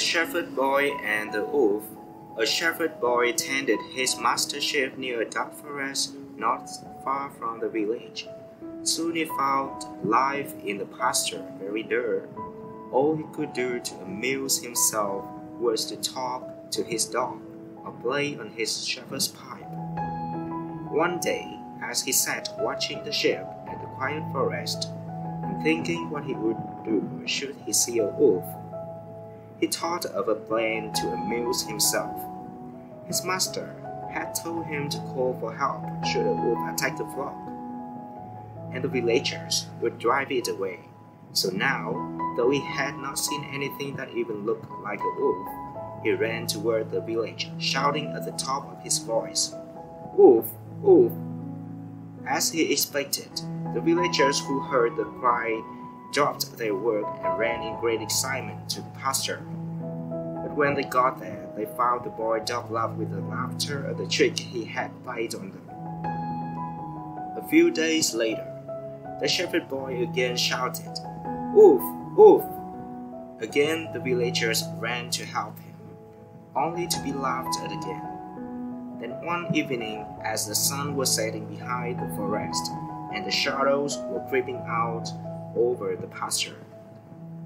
shepherd boy and the wolf. A shepherd boy tended his master's sheep near a dark forest not far from the village. Soon he found life in the pasture very dull. All he could do to amuse himself was to talk to his dog or play on his shepherd's pipe. One day, as he sat watching the sheep at the quiet forest and thinking what he would do should he see a wolf, he thought of a plan to amuse himself. His master had told him to call for help should a wolf attack the flock, and the villagers would drive it away. So now, though he had not seen anything that even looked like a wolf, he ran toward the village, shouting at the top of his voice, "Wolf! Wolf!" As he expected, the villagers who heard the cry dropped their work and ran in great excitement to the pasture. But when they got there, they found the boy doubled up with the laughter at the trick he had played on them. A few days later, the shepherd boy again shouted, "Wolf! Wolf!" Again the villagers ran to help him, only to be laughed at again. Then one evening, as the sun was setting behind the forest and the shadows were creeping out over the pasture,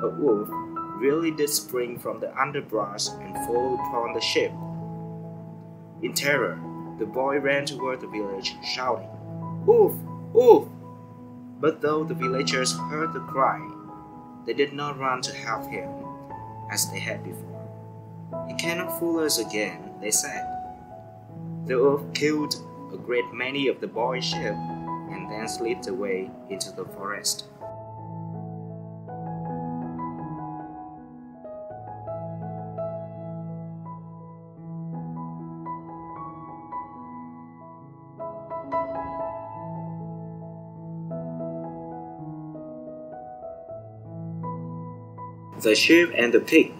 a wolf really did spring from the underbrush and fall upon the sheep. In terror, the boy ran toward the village, shouting, "Wolf! Wolf!" But though the villagers heard the cry, they did not run to help him as they had before. "He cannot fool us again," they said. The wolf killed a great many of the boy's sheep and then slipped away into the forest. The sheep and the pig.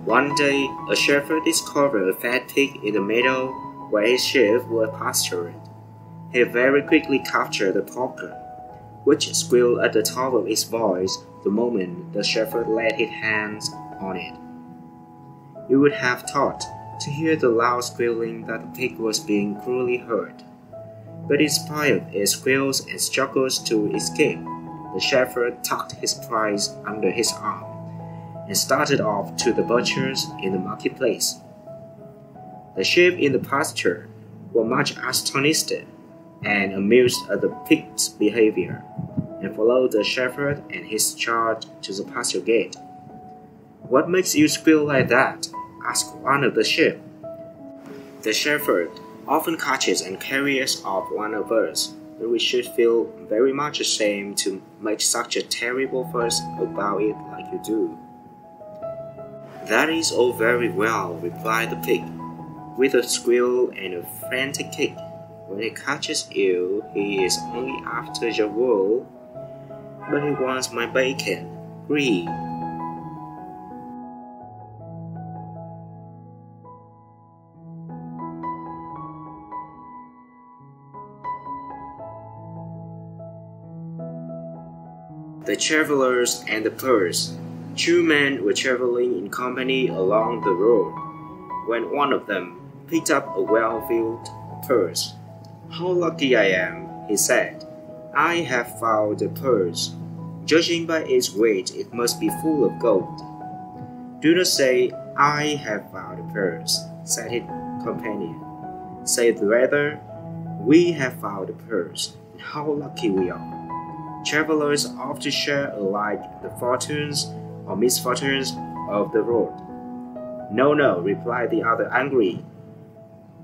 One day, a shepherd discovered a fat pig in the meadow where his sheep were pastured. He very quickly captured the porker, which squealed at the top of its voice the moment the shepherd laid his hands on it. You would have thought, to hear the loud squealing, that the pig was being cruelly hurt. But in spite of its squeals and struggles to escape, the shepherd tucked his prize under his arm and started off to the butcher's in the marketplace. The sheep in the pasture were much astonished and amused at the pig's behavior, and followed the shepherd and his charge to the pasture gate. "What makes you squeal like that?" asked one of the sheep. "The shepherd often catches and carries off one of us, and we should feel very much ashamed to make such a terrible fuss about it like you do." "That is all very well," replied the pig, with a squeal and a frantic kick. "When he catches you, he is only after your wool, but he wants my bacon. Gree!" The travelers and the purse. Two men were traveling in company along the road, when one of them picked up a well-filled purse. "How lucky I am," he said. "I have found a purse. Judging by its weight, it must be full of gold." "Do not say, 'I have found a purse,'" said his companion. "Say rather, 'We have found a purse, and how lucky we are.' Travelers often share alike the fortunes or misfortunes of the road." "No, no," replied the other angrily.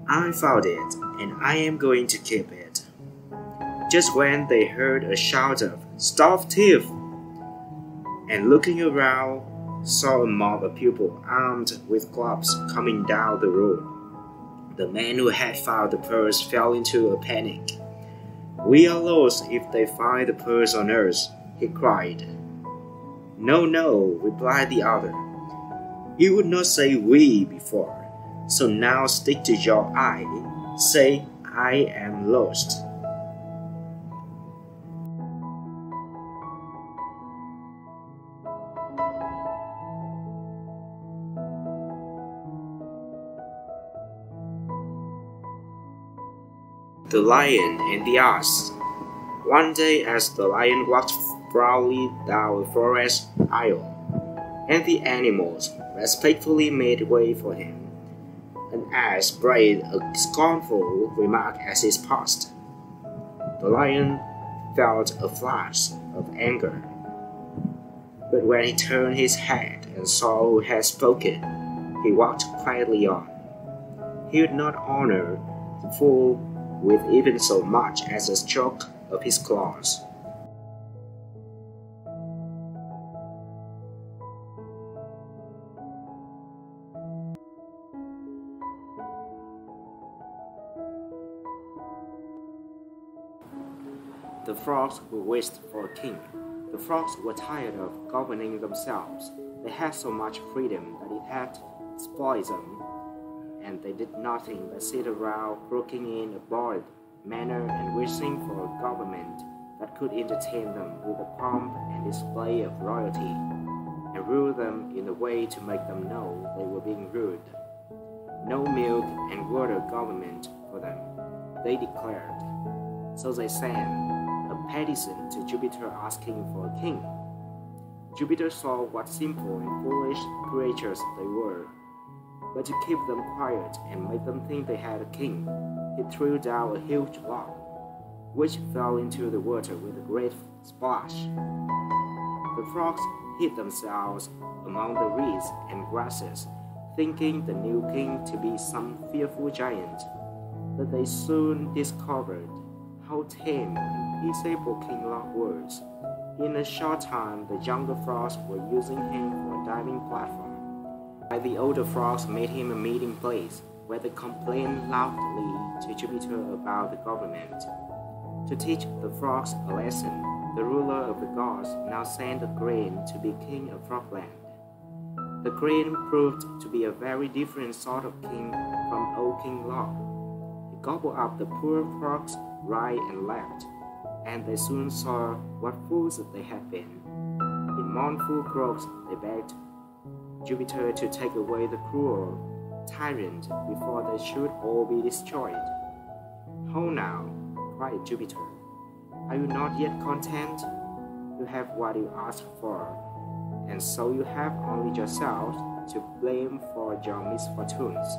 "I found it, and I am going to keep it." Just when they heard a shout of "Stop thief!" and looking around, saw a mob of people armed with clubs coming down the road. The man who had found the purse fell into a panic. "We are lost if they find the purse on us," he cried. "No, no," replied the other. "You would not say 'we' before, so now stick to your 'I.' Say, 'I am lost.'" The Lion and the Ass. One day, as the lion walked proudly down a forest aisle, and the animals respectfully made way for him, an ass brayed a scornful remark as he passed. The lion felt a flash of anger, but when he turned his head and saw who had spoken, he walked quietly on. He would not honor the fool with even so much as a stroke of his claws. The frogs wished for a king. The frogs were tired of governing themselves. They had so much freedom that it had spoiled them, and they did nothing but sit around croaking in a bored manner and wishing for a government that could entertain them with the pomp and display of royalty, and rule them in a way to make them know they were being ruled. No milk and water government for them, they declared. So they sang a petition to Jupiter asking for a king. Jupiter saw what simple and foolish creatures they were. But to keep them quiet and make them think they had a king, he threw down a huge log, which fell into the water with a great splash. The frogs hid themselves among the reeds and grasses, thinking the new king to be some fearful giant. But they soon discovered how tame and peaceable King Log was. In a short time, the younger frogs were using him for a diving platform, while the older frogs made him a meeting place where they complained loudly to Jupiter about the government. To teach the frogs a lesson, the ruler of the gods now sent a crane to be king of Frogland. The crane proved to be a very different sort of king from old King Log. He gobbled up the poor frogs right and left, and they soon saw what fools they had been. In mournful croaks, they begged Jupiter to take away the cruel tyrant before they should all be destroyed. "How now?" cried Jupiter. "Are you not yet content? You have what you asked for, and so you have only yourselves to blame for your misfortunes."